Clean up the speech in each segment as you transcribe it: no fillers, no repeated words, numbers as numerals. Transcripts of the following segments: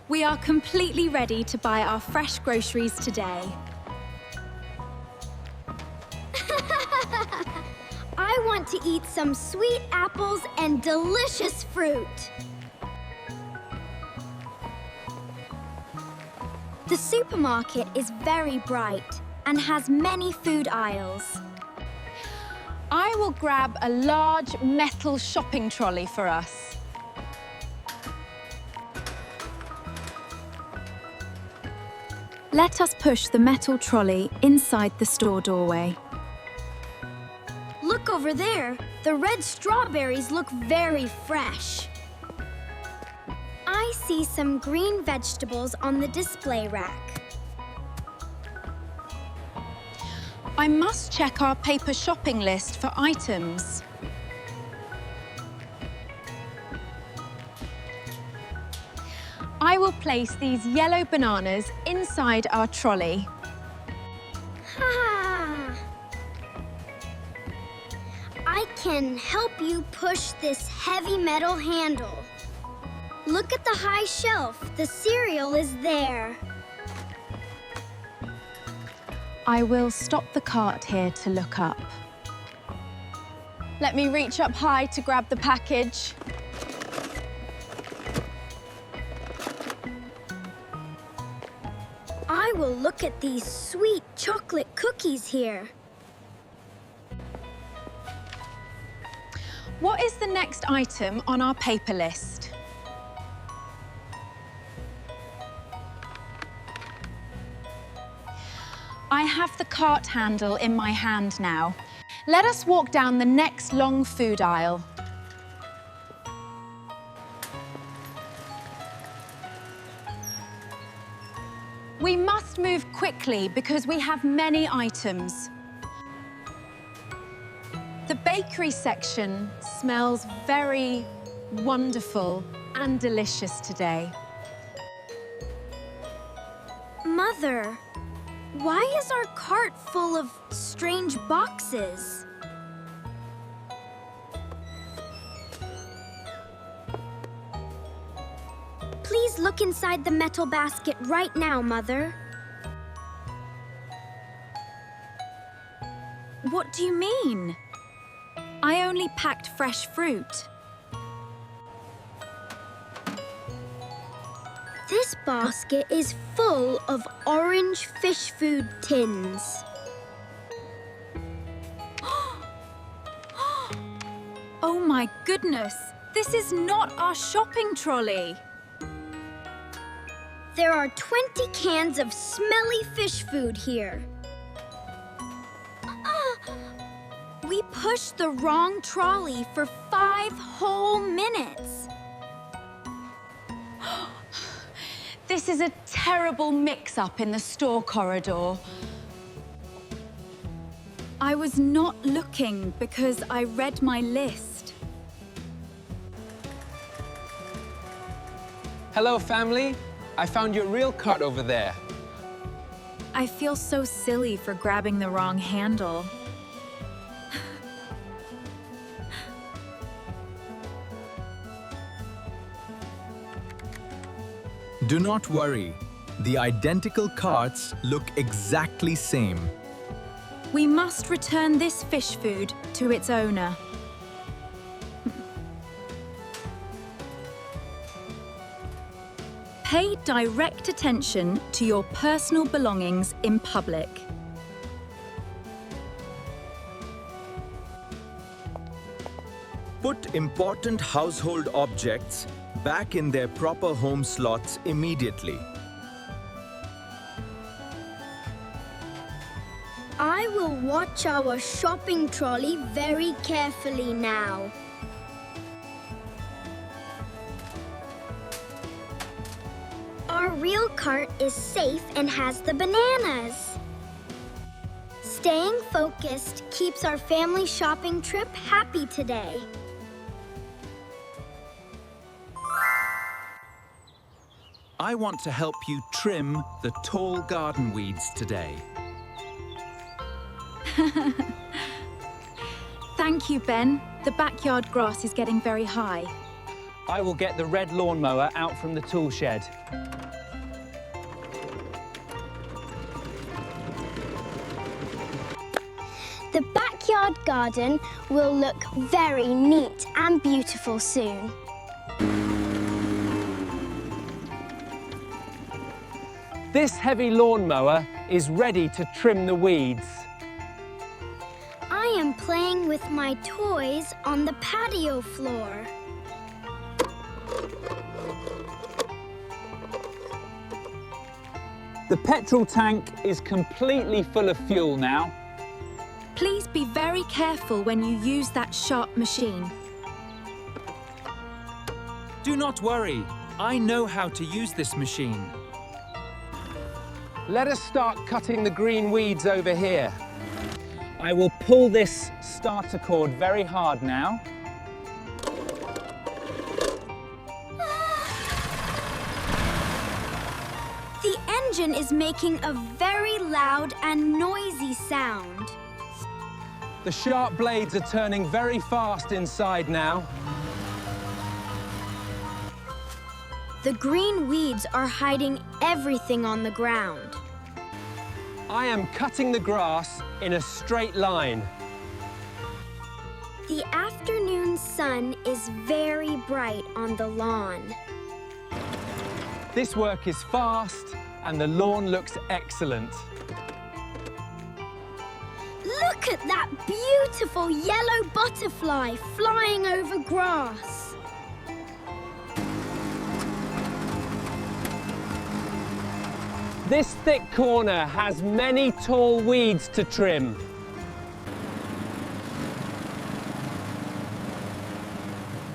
We are completely ready to buy our fresh groceries today. I want to eat some sweet apples and delicious fruit. The supermarket is very bright and has many food aisles. I will grab a large metal shopping trolley for us. Let us push the metal trolley inside the store doorway. Look over there. The red strawberries look very fresh. I see some green vegetables on the display rack. I must check our paper shopping list for items. I will place these yellow bananas inside our trolley. I can help you push this heavy metal handle. Look at the high shelf. The cereal is there. I will stop the cart here to look up. Let me reach up high to grab the package. I will look at these sweet chocolate cookies here. What is the next item on our paper list? I have the cart handle in my hand now. Let us walk down the next long food aisle. We must move quickly because we have many items. The bakery section smells very wonderful and delicious today. Mother, why is our cart full of strange boxes? Please look inside the metal basket right now, Mother. What do you mean? I only packed fresh fruit. This basket is full of orange fish food tins. Oh my goodness! This is not our shopping trolley. There are 20 cans of smelly fish food here. We pushed the wrong trolley for 5 whole minutes. This is a terrible mix-up in the store corridor. I was not looking because I read my list. Hello, family. I found your real cart over there. I feel so silly for grabbing the wrong handle. Do not worry. The identical carts look exactly same. We must return this fish food to its owner. Pay direct attention to your personal belongings in public. Put important household objects back in their proper home slots immediately. I will watch our shopping trolley very carefully now. Our real cart is safe and has the bananas. Staying focused keeps our family shopping trip happy today. I want to help you trim the tall garden weeds today. Thank you, Ben. The backyard grass is getting very high. I will get the red lawnmower out from the tool shed. backyard garden will look very neat and beautiful soon. This heavy lawnmower is ready to trim the weeds. I am playing with my toys on the patio floor. The petrol tank is completely full of fuel now. Please be very careful when you use that sharp machine. Do not worry, I know how to use this machine. Let us start cutting the green weeds over here. I will pull this starter cord very hard now. The engine is making a very loud and noisy sound. The sharp blades are turning very fast inside now. The green weeds are hiding everything on the ground. I am cutting the grass in a straight line. The afternoon sun is very bright on the lawn. This work is fast and the lawn looks excellent. Look at that beautiful yellow butterfly flying over grass. This thick corner has many tall weeds to trim.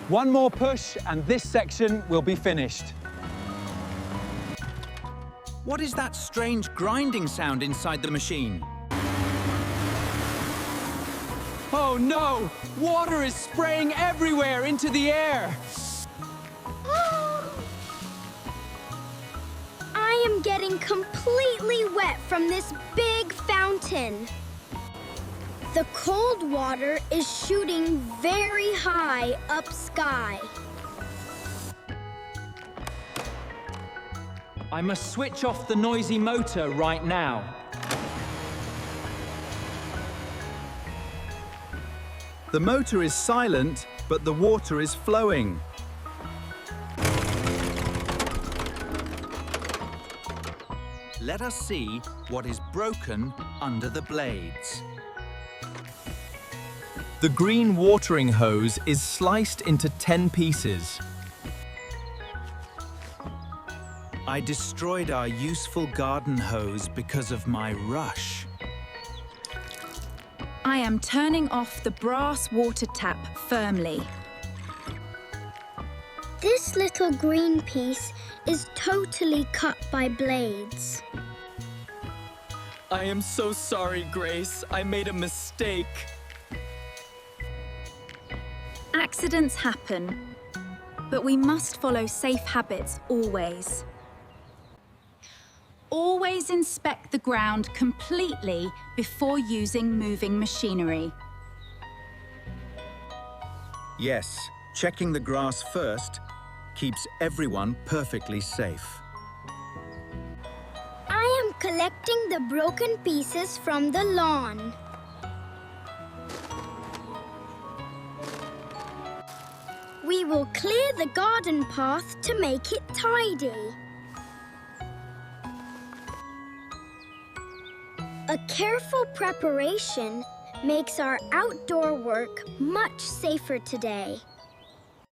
One more push and this section will be finished. What is that strange grinding sound inside the machine? Oh no! Water is spraying everywhere into the air! I am getting completely wet from this big fountain. The cold water is shooting very high up sky. I must switch off the noisy motor right now. The motor is silent, but the water is flowing. Let us see what is broken under the blades. The green watering hose is sliced into 10 pieces. I destroyed our useful garden hose because of my rush. I am turning off the brass water tap firmly. This little green piece is totally cut by blades. I am so sorry, Grace. I made a mistake. Accidents happen, but we must follow safe habits always. Always inspect the ground completely before using moving machinery. Yes, checking the grass first keeps everyone perfectly safe. I am collecting the broken pieces from the lawn. We will clear the garden path to make it tidy. A careful preparation makes our outdoor work much safer today.